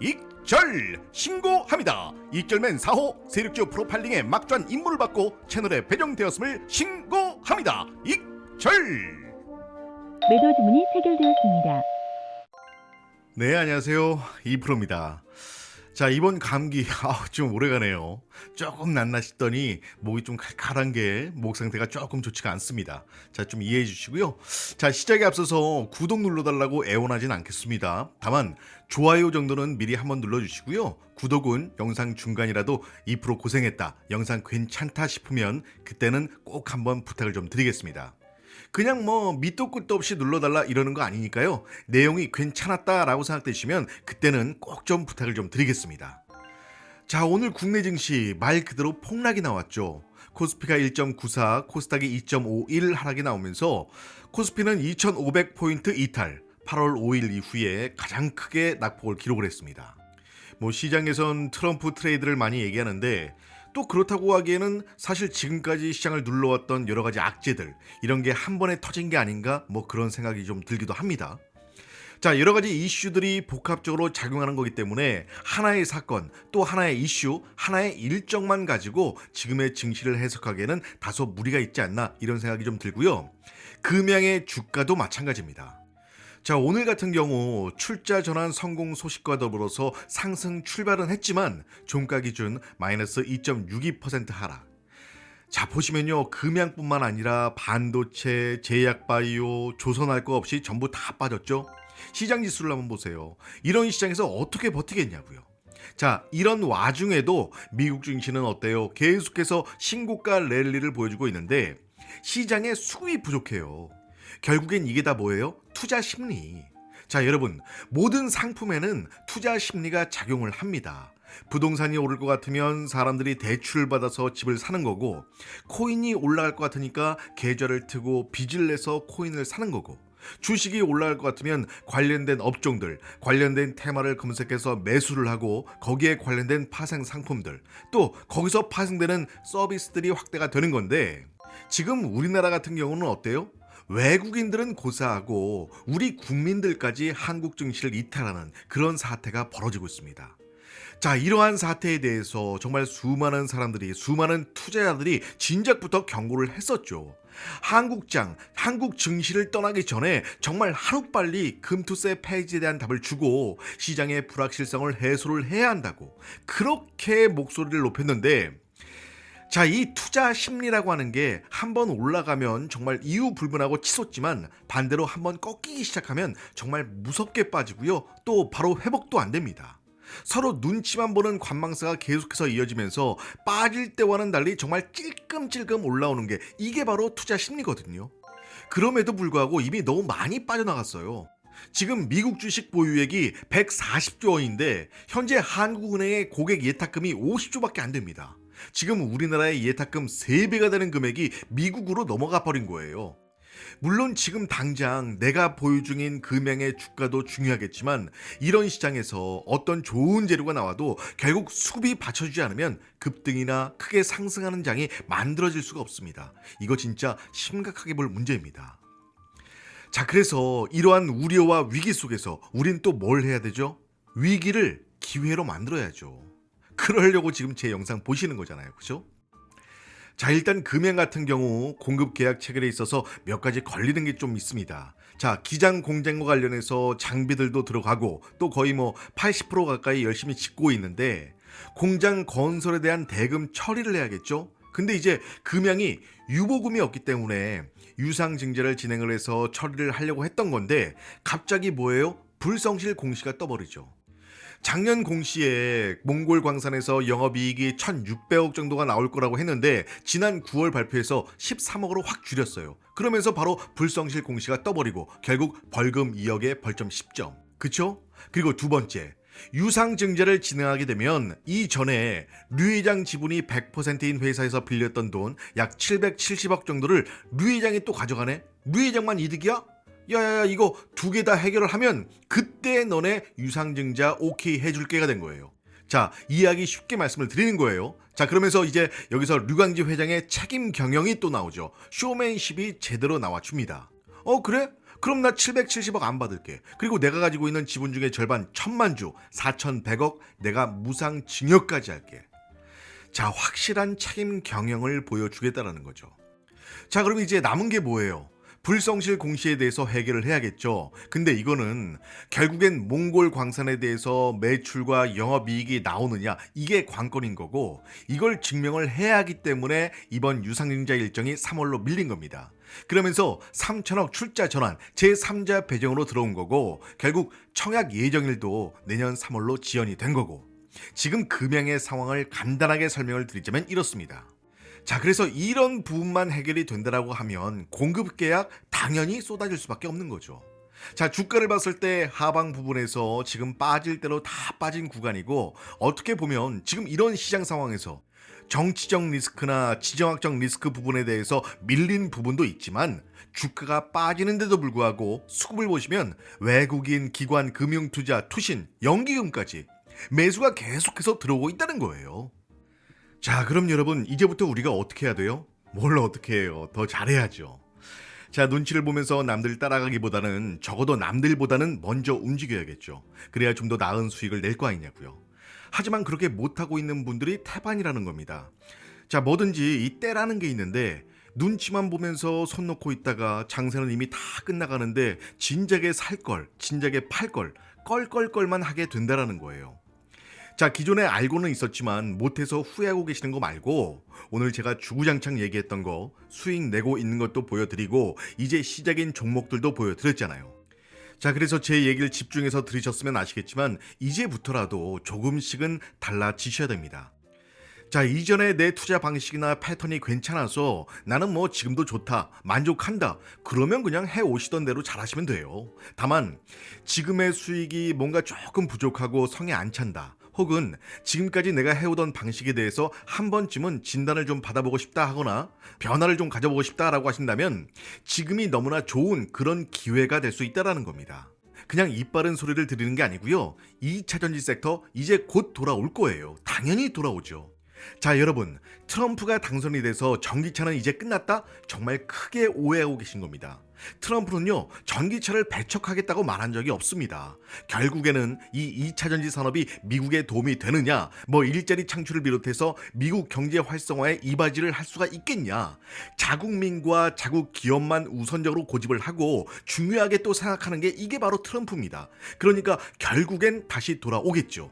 익절 신고합니다. 익절맨 4호 세력주 프로파일링의 막중한 임무를 받고 채널에 배정되었음을 신고합니다. 익절. 매도 주문이 체결되었습니다. 네, 안녕하세요. 이프로입니다. 자, 이번 감기 좀 오래가네요. 조금 낫나 싶더니 목이 좀 칼칼한 게 목 상태가 조금 좋지가 않습니다. 자, 좀 이해해 주시고요. 자, 시작에 앞서서 구독 눌러달라고 애원하진 않겠습니다. 다만 좋아요 정도는 미리 한번 눌러주시고요. 구독은 영상 중간이라도 이프로 고생했다, 영상 괜찮다 싶으면 그때는 꼭 한번 부탁을 좀 드리겠습니다. 그냥 밑도 끝도 없이 눌러달라 이러는 거 아니니까요. 내용이 괜찮았다라고 생각되시면 그때는 꼭 좀 부탁을 좀 드리겠습니다. 자, 오늘 국내 증시 말 그대로 폭락이 나왔죠. 코스피가 1.94, 코스닥이 2.51 하락이 나오면서 코스피는 2500포인트 이탈, 8월 5일 이후에 가장 크게 낙폭을 기록을 했습니다. 시장에선 트럼프 트레이드를 많이 얘기하는데 또 그렇다고 하기에는 사실 지금까지 시장을 눌러왔던 여러 가지 악재들, 이런 게 한 번에 터진 게 아닌가 그런 생각이 좀 들기도 합니다. 자, 여러 가지 이슈들이 복합적으로 작용하는 거기 때문에 하나의 사건, 또 하나의 이슈, 하나의 일정만 가지고 지금의 증시를 해석하기에는 다소 무리가 있지 않나 이런 생각이 좀 들고요. 금양의 주가도 마찬가지입니다. 자, 오늘 같은 경우 출자 전환 성공 소식과 더불어서 상승 출발은 했지만 종가 기준 마이너스 2.62% 하락. 자, 보시면요, 금양뿐만 아니라 반도체, 제약바이오, 조선할 거 없이 전부 다 빠졌죠. 시장 지수를 한번 보세요. 이런 시장에서 어떻게 버티겠냐고요. 자, 이런 와중에도 미국 증시는 어때요? 계속해서 신고가 랠리를 보여주고 있는데 시장의 수급이 부족해요. 결국엔 이게 다 뭐예요? 투자 심리. 자, 여러분, 모든 상품에는 투자 심리가 작용을 합니다. 부동산이 오를 것 같으면 사람들이 대출을 받아서 집을 사는 거고, 코인이 올라갈 것 같으니까 계좌를 트고 빚을 내서 코인을 사는 거고, 주식이 올라갈 것 같으면 관련된 업종들, 관련된 테마를 검색해서 매수를 하고 거기에 관련된 파생 상품들, 또 거기서 파생되는 서비스들이 확대가 되는 건데, 지금 우리나라 같은 경우는 어때요? 외국인들은 고사하고 우리 국민들까지 한국 증시를 이탈하는 그런 사태가 벌어지고 있습니다. 자, 이러한 사태에 대해서 정말 수많은 사람들이, 수많은 투자자들이 진작부터 경고를 했었죠. 한국 증시를 떠나기 전에 정말 하루빨리 금투세 폐지에 대한 답을 주고 시장의 불확실성을 해소를 해야 한다고 그렇게 목소리를 높였는데, 자, 이 투자 심리라고 하는 게 한번 올라가면 정말 이유 불문하고 치솟지만 반대로 한번 꺾이기 시작하면 정말 무섭게 빠지고요. 또 바로 회복도 안 됩니다. 서로 눈치만 보는 관망세가 계속해서 이어지면서 빠질 때와는 달리 정말 찔끔찔끔 올라오는 게 이게 바로 투자 심리거든요. 그럼에도 불구하고 이미 너무 많이 빠져나갔어요. 지금 미국 주식 보유액이 140조 원인데 현재 한국은행의 고객 예탁금이 50조밖에 안 됩니다. 지금 우리나라의 예탁금 3배가 되는 금액이 미국으로 넘어가 버린 거예요. 물론 지금 당장 내가 보유 중인 금양의 주가도 중요하겠지만 이런 시장에서 어떤 좋은 재료가 나와도 결국 수급이 받쳐주지 않으면 급등이나 크게 상승하는 장이 만들어질 수가 없습니다. 이거 진짜 심각하게 볼 문제입니다. 자, 그래서 이러한 우려와 위기 속에서 우린 또 뭘 해야 되죠? 위기를 기회로 만들어야죠. 그러려고 지금 제 영상 보시는 거잖아요. 그죠? 자, 일단 금양 같은 경우 공급 계약 체결에 있어서 몇 가지 걸리는 게 좀 있습니다. 자, 기장 공장과 관련해서 장비들도 들어가고 또 거의 80% 가까이 열심히 짓고 있는데 공장 건설에 대한 대금 처리를 해야겠죠? 근데 이제 금양이 유보금이 없기 때문에 유상증자를 진행을 해서 처리를 하려고 했던 건데 갑자기 뭐예요? 불성실 공시가 떠버리죠. 작년 공시에 몽골 광산에서 영업이익이 1,600억 정도가 나올 거라고 했는데 지난 9월 발표에서 13억으로 확 줄였어요. 그러면서 바로 불성실 공시가 떠버리고 결국 벌금 2억에 벌점 10점. 그쵸? 그리고 두 번째, 유상증자를 진행하게 되면 이전에 류 회장 지분이 100%인 회사에서 빌렸던 돈 약 770억 정도를 류 회장이 또 가져가네? 류 회장만 이득이야? 야야야, 이거 두 개 다 해결을 하면 그때 너네 유상증자 오케이 해줄게가 된 거예요. 자, 이해하기 쉽게 말씀을 드리는 거예요. 자, 그러면서 이제 여기서 류광지 회장의 책임 경영이 또 나오죠. 쇼맨십이 제대로 나와줍니다. 그래? 그럼 나 770억 안 받을게. 그리고 내가 가지고 있는 지분 중에 절반 1000만 주 4100억 내가 무상증여까지 할게. 자, 확실한 책임 경영을 보여주겠다라는 거죠. 자, 그럼 이제 남은 게 뭐예요? 불성실 공시에 대해서 해결을 해야겠죠. 근데 이거는 결국엔 몽골 광산에 대해서 매출과 영업이익이 나오느냐, 이게 관건인 거고, 이걸 증명을 해야 하기 때문에 이번 유상증자 일정이 3월로 밀린 겁니다. 그러면서 3천억 출자 전환 제3자 배정으로 들어온 거고, 결국 청약 예정일도 내년 3월로 지연이 된 거고, 지금 금양의 상황을 간단하게 설명을 드리자면 이렇습니다. 자, 그래서 이런 부분만 해결이 된다라고 하면 공급 계약 당연히 쏟아질 수밖에 없는 거죠. 자, 주가를 봤을 때 하방 부분에서 지금 빠질 대로 다 빠진 구간이고, 어떻게 보면 지금 이런 시장 상황에서 정치적 리스크나 지정학적 리스크 부분에 대해서 밀린 부분도 있지만, 주가가 빠지는데도 불구하고 수급을 보시면 외국인 기관 금융투자 투신 연기금까지 매수가 계속해서 들어오고 있다는 거예요. 자, 그럼 여러분, 이제부터 우리가 어떻게 해야 돼요? 뭘 어떻게 해요? 더 잘해야죠. 자, 눈치를 보면서 남들 따라가기보다는 적어도 남들보다는 먼저 움직여야겠죠. 그래야 좀 더 나은 수익을 낼 거 아니냐고요. 하지만 그렇게 못하고 있는 분들이 태반이라는 겁니다. 자, 뭐든지 이 때라는 게 있는데, 눈치만 보면서 손 놓고 있다가 장세는 이미 다 끝나가는데 진작에 살 걸, 진작에 팔 걸, 껄껄껄만 하게 된다라는 거예요. 자, 기존에 알고는 있었지만 못해서 후회하고 계시는 거 말고, 오늘 제가 주구장창 얘기했던 거 수익 내고 있는 것도 보여드리고, 이제 시작인 종목들도 보여드렸잖아요. 자, 그래서 제 얘기를 집중해서 들으셨으면 아시겠지만 이제부터라도 조금씩은 달라지셔야 됩니다. 자, 이전에 내 투자 방식이나 패턴이 괜찮아서 나는 뭐 지금도 좋다, 만족한다, 그러면 그냥 해오시던 대로 잘하시면 돼요. 다만 지금의 수익이 뭔가 조금 부족하고 성에 안 찬다, 혹은 지금까지 내가 해오던 방식에 대해서 한 번쯤은 진단을 좀 받아보고 싶다 하거나 변화를 좀 가져보고 싶다라고 하신다면 지금이 너무나 좋은 그런 기회가 될 수 있다는 겁니다. 그냥 이빠른 소리를 드리는 게 아니고요. 2차 전지 섹터 이제 곧 돌아올 거예요. 당연히 돌아오죠. 자, 여러분, 트럼프가 당선이 돼서 전기차는 이제 끝났다? 정말 크게 오해하고 계신 겁니다. 트럼프는요, 전기차를 배척하겠다고 말한 적이 없습니다. 결국에는 이 2차 전지 산업이 미국에 도움이 되느냐, 뭐 일자리 창출을 비롯해서 미국 경제 활성화에 이바지를 할 수가 있겠냐, 자국민과 자국 기업만 우선적으로 고집을 하고 중요하게 또 생각하는 게 이게 바로 트럼프입니다. 그러니까 결국엔 다시 돌아오겠죠.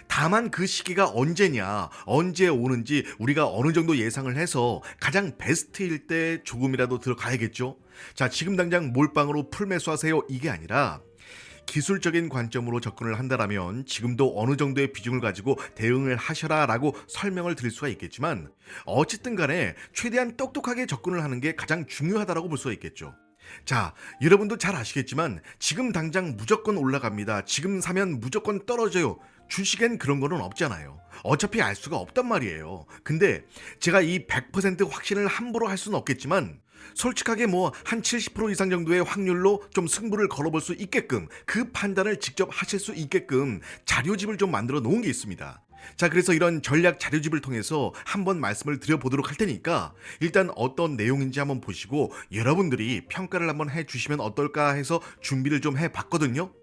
다만 그 시기가 언제냐, 언제 오는지 우리가 어느 정도 예상을 해서 가장 베스트일 때 조금이라도 들어가야겠죠. 자, 지금 당장 몰빵으로 풀매수하세요, 이게 아니라 기술적인 관점으로 접근을 한다라면 지금도 어느 정도의 비중을 가지고 대응을 하셔라 라고 설명을 드릴 수가 있겠지만, 어쨌든 간에 최대한 똑똑하게 접근을 하는 게 가장 중요하다고 볼 수가 있겠죠. 자, 여러분도 잘 아시겠지만 지금 당장 무조건 올라갑니다, 지금 사면 무조건 떨어져요, 주식엔 그런 거는 없잖아요. 어차피 알 수가 없단 말이에요. 근데 제가 이 100% 확신을 함부로 할 수는 없겠지만 솔직하게 뭐 한 70% 이상 정도의 확률로 좀 승부를 걸어볼 수 있게끔, 그 판단을 직접 하실 수 있게끔 자료집을 좀 만들어 놓은 게 있습니다. 자, 그래서 이런 전략 자료집을 통해서 한번 말씀을 드려보도록 할 테니까 일단 어떤 내용인지 한번 보시고 여러분들이 평가를 한번 해주시면 어떨까 해서 준비를 좀 해봤거든요.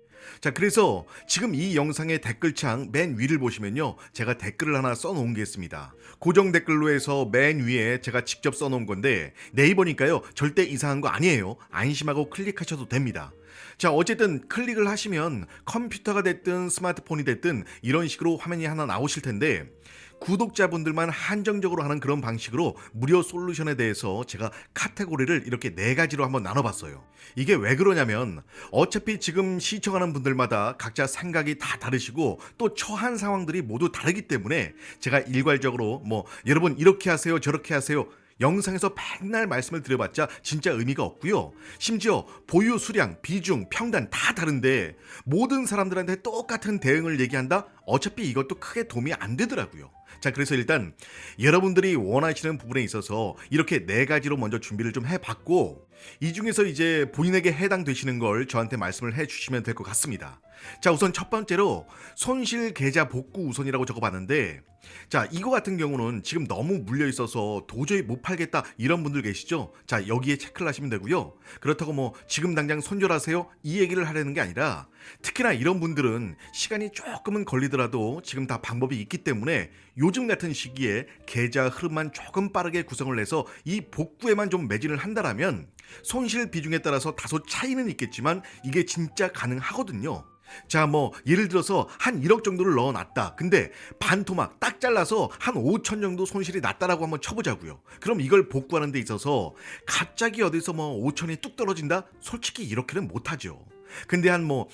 자, 그래서 지금 이 영상의 댓글창 맨 위를 보시면요, 제가 댓글을 하나 써놓은 게 있습니다. 고정 댓글로 해서 맨 위에 제가 직접 써놓은 건데 네이버니까요, 절대 이상한 거 아니에요. 안심하고 클릭하셔도 됩니다. 자, 어쨌든 클릭을 하시면 컴퓨터가 됐든 스마트폰이 됐든 이런 식으로 화면이 하나 나오실 텐데, 구독자분들만 한정적으로 하는 그런 방식으로 무료 솔루션에 대해서 제가 카테고리를 이렇게 4가지로 한번 나눠봤어요. 이게 왜 그러냐면 어차피 지금 시청하는 분들마다 각자 생각이 다 다르시고 또 처한 상황들이 모두 다르기 때문에 제가 일괄적으로 뭐 여러분 이렇게 하세요, 저렇게 하세요 영상에서 맨날 말씀을 드려봤자 진짜 의미가 없고요. 심지어 보유 수량, 비중, 평단 다 다른데 모든 사람들한테 똑같은 대응을 얘기한다? 어차피 이것도 크게 도움이 안 되더라고요. 자, 그래서 일단 여러분들이 원하시는 부분에 있어서 이렇게 4가지로 먼저 준비를 좀 해봤고, 이 중에서 이제 본인에게 해당되시는 걸 저한테 말씀을 해주시면 될 것 같습니다. 자, 우선 첫 번째로 손실 계좌 복구 우선이라고 적어봤는데, 자, 이거 같은 경우는 지금 너무 물려 있어서 도저히 못 팔겠다 이런 분들 계시죠? 자, 여기에 체크를 하시면 되고요. 그렇다고 뭐 지금 당장 손절하세요 이 얘기를 하려는 게 아니라, 특히나 이런 분들은 시간이 조금은 걸리더라도 지금 다 방법이 있기 때문에 요즘 같은 시기에 계좌 흐름만 조금 빠르게 구성을 해서 이 복구에만 좀 매진을 한다라면 손실 비중에 따라서 다소 차이는 있겠지만 이게 진짜 가능하거든요. 자, 뭐 예를 들어서 한 1억 정도를 넣어놨다. 근데 반토막 딱 잘라서 한 5천 정도 손실이 났다라고 한번 쳐보자고요. 그럼 이걸 복구하는 데 있어서 갑자기 어디서 뭐 5천이 뚝 떨어진다? 솔직히 이렇게는 못하죠. 근데 한 뭐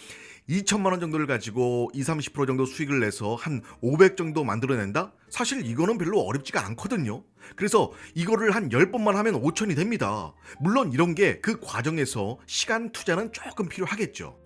2천만 원 정도를 가지고 20-30% 정도 수익을 내서 한 500 정도 만들어낸다? 사실 이거는 별로 어렵지가 않거든요. 그래서 이거를 한 10번만 하면 5천이 됩니다. 물론 이런 게 그 과정에서 시간 투자는 조금 필요하겠죠.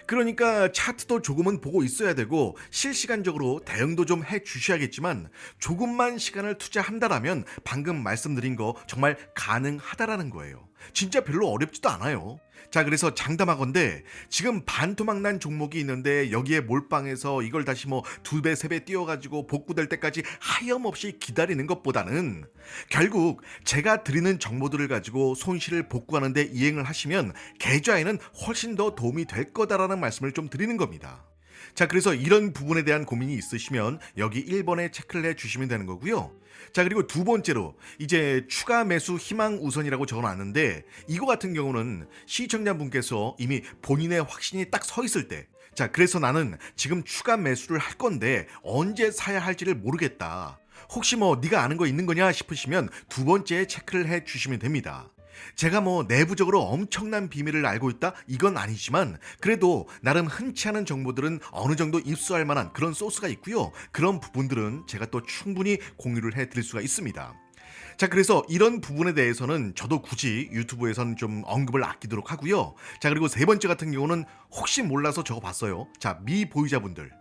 그러니까 차트도 조금은 보고 있어야 되고 실시간적으로 대응도 좀 해 주셔야겠지만, 조금만 시간을 투자한다라면 방금 말씀드린 거 정말 가능하다라는 거예요. 진짜 별로 어렵지도 않아요. 자, 그래서 장담하건대 지금 반토막 난 종목이 있는데 여기에 몰빵해서 이걸 다시 뭐 2배, 3배 띄워가지고 복구될 때까지 하염없이 기다리는 것보다는 결국 제가 드리는 정보들을 가지고 손실을 복구하는 데 이행을 하시면 계좌에는 훨씬 더 도움이 될 거다라는 말씀을 좀 드리는 겁니다. 자, 그래서 이런 부분에 대한 고민이 있으시면 여기 1번에 체크를 해 주시면 되는 거고요. 자, 그리고 두 번째로 이제 추가 매수 희망 우선이라고 적어놨는데, 이거 같은 경우는 시청자분께서 이미 본인의 확신이 딱 서 있을 때, 자, 그래서 나는 지금 추가 매수를 할 건데 언제 사야 할지를 모르겠다, 혹시 뭐 네가 아는 거 있는 거냐 싶으시면 두 번째에 체크를 해 주시면 됩니다. 제가 뭐 내부적으로 엄청난 비밀을 알고 있다 이건 아니지만, 그래도 나름 흔치 않은 정보들은 어느 정도 입수할 만한 그런 소스가 있고요. 그런 부분들은 제가 또 충분히 공유를 해드릴 수가 있습니다. 자, 그래서 이런 부분에 대해서는 저도 굳이 유튜브에선 좀 언급을 아끼도록 하고요. 자, 그리고 세 번째 같은 경우는 혹시 몰라서 적어봤어요. 자, 미보유자분들,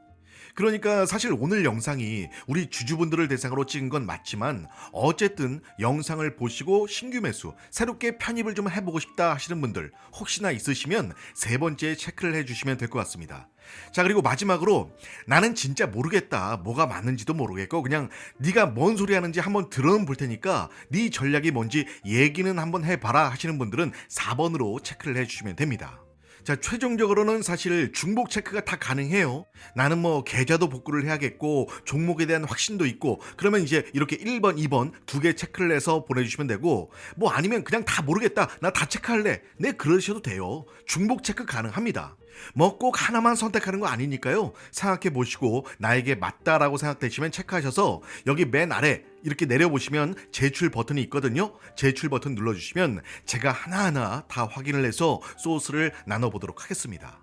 그러니까 사실 오늘 영상이 우리 주주분들을 대상으로 찍은 건 맞지만, 어쨌든 영상을 보시고 신규 매수, 새롭게 편입을 좀 해보고 싶다 하시는 분들 혹시나 있으시면 세 번째 체크를 해주시면 될 것 같습니다. 자, 그리고 마지막으로 나는 진짜 모르겠다, 뭐가 맞는지도 모르겠고 그냥 네가 뭔 소리 하는지 한번 들어는 볼 테니까 네 전략이 뭔지 얘기는 한번 해봐라 하시는 분들은 4번으로 체크를 해주시면 됩니다. 자, 최종적으로는 사실 중복 체크가 다 가능해요. 나는 뭐 계좌도 복구를 해야겠고 종목에 대한 확신도 있고, 그러면 이제 이렇게 1번, 2번 두 개 체크를 해서 보내주시면 되고, 뭐 아니면 그냥 다 모르겠다, 나 다 체크할래, 네, 그러셔도 돼요. 중복 체크 가능합니다. 뭐 꼭 하나만 선택하는 거 아니니까요. 생각해 보시고 나에게 맞다라고 생각되시면 체크하셔서 여기 맨 아래 이렇게 내려보시면 제출 버튼이 있거든요. 제출 버튼 눌러주시면 제가 하나하나 다 확인을 해서 소스를 나눠보도록 하겠습니다.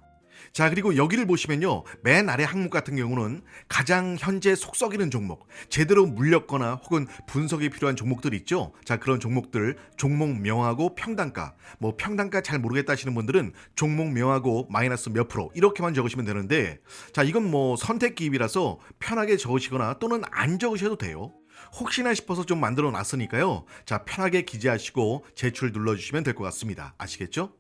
자, 그리고 여기를 보시면요, 맨 아래 항목 같은 경우는 가장 현재 속 썩이는 종목, 제대로 물렸거나 혹은 분석이 필요한 종목들 있죠. 자, 그런 종목들 종목명하고 평단가, 뭐 평단가 잘 모르겠다 하시는 분들은 종목명하고 마이너스 몇 프로 이렇게만 적으시면 되는데, 자, 이건 뭐 선택 기입이라서 편하게 적으시거나 또는 안 적으셔도 돼요. 혹시나 싶어서 좀 만들어 놨으니까요. 자, 편하게 기재하시고 제출 눌러주시면 될 것 같습니다. 아시겠죠?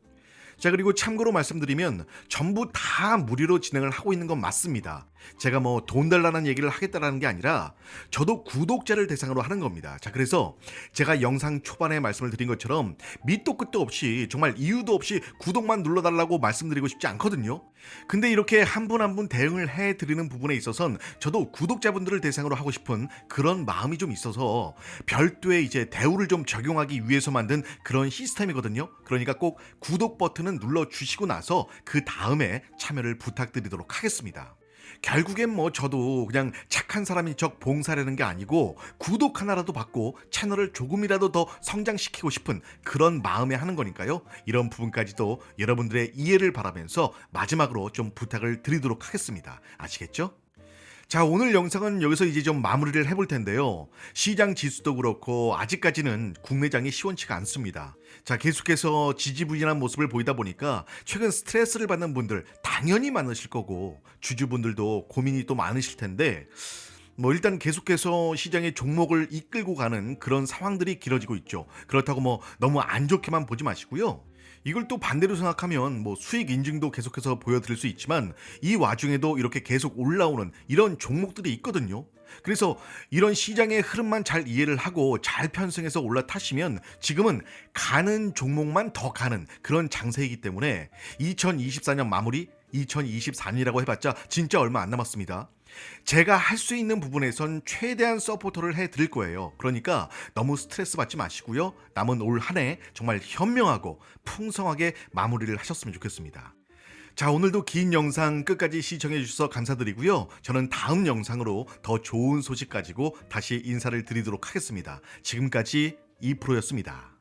자, 그리고 참고로 말씀드리면 전부 다 무료로 진행을 하고 있는 건 맞습니다. 제가 뭐 돈 달라는 얘기를 하겠다라는 게 아니라 저도 구독자를 대상으로 하는 겁니다. 자, 그래서 제가 영상 초반에 말씀을 드린 것처럼 밑도 끝도 없이 정말 이유도 없이 구독만 눌러달라고 말씀드리고 싶지 않거든요. 근데 이렇게 한 분 한 분 대응을 해드리는 부분에 있어서는 저도 구독자분들을 대상으로 하고 싶은 그런 마음이 좀 있어서 별도의 이제 대우를 좀 적용하기 위해서 만든 그런 시스템이거든요. 그러니까 꼭 구독 버튼은 눌러주시고 나서 그 다음에 참여를 부탁드리도록 하겠습니다. 결국엔 뭐 저도 그냥 착한 사람인 척 봉사라는 게 아니고 구독 하나라도 받고 채널을 조금이라도 더 성장시키고 싶은 그런 마음에 하는 거니까요. 이런 부분까지도 여러분들의 이해를 바라면서 마지막으로 좀 부탁을 드리도록 하겠습니다. 아시겠죠? 자, 오늘 영상은 여기서 이제 좀 마무리를 해볼 텐데요. 시장 지수도 그렇고 아직까지는 국내장이 시원치가 않습니다. 자, 계속해서 지지부진한 모습을 보이다 보니까 최근 스트레스를 받는 분들 당연히 많으실 거고 주주분들도 고민이 또 많으실 텐데, 일단 계속해서 시장의 종목을 이끌고 가는 그런 상황들이 길어지고 있죠. 그렇다고 너무 안 좋게만 보지 마시고요. 이걸 또 반대로 생각하면 수익 인증도 계속해서 보여드릴 수 있지만 이 와중에도 이렇게 계속 올라오는 이런 종목들이 있거든요. 그래서 이런 시장의 흐름만 잘 이해를 하고 잘 편승해서 올라타시면 지금은 가는 종목만 더 가는 그런 장세이기 때문에 2024년 마무리 2024년이라고 해봤자 진짜 얼마 안 남았습니다. 제가 할 수 있는 부분에선 최대한 서포터를 해드릴 거예요. 그러니까 너무 스트레스 받지 마시고요. 남은 올 한 해 정말 현명하고 풍성하게 마무리를 하셨으면 좋겠습니다. 자, 오늘도 긴 영상 끝까지 시청해 주셔서 감사드리고요. 저는 다음 영상으로 더 좋은 소식 가지고 다시 인사를 드리도록 하겠습니다. 지금까지 이프로였습니다.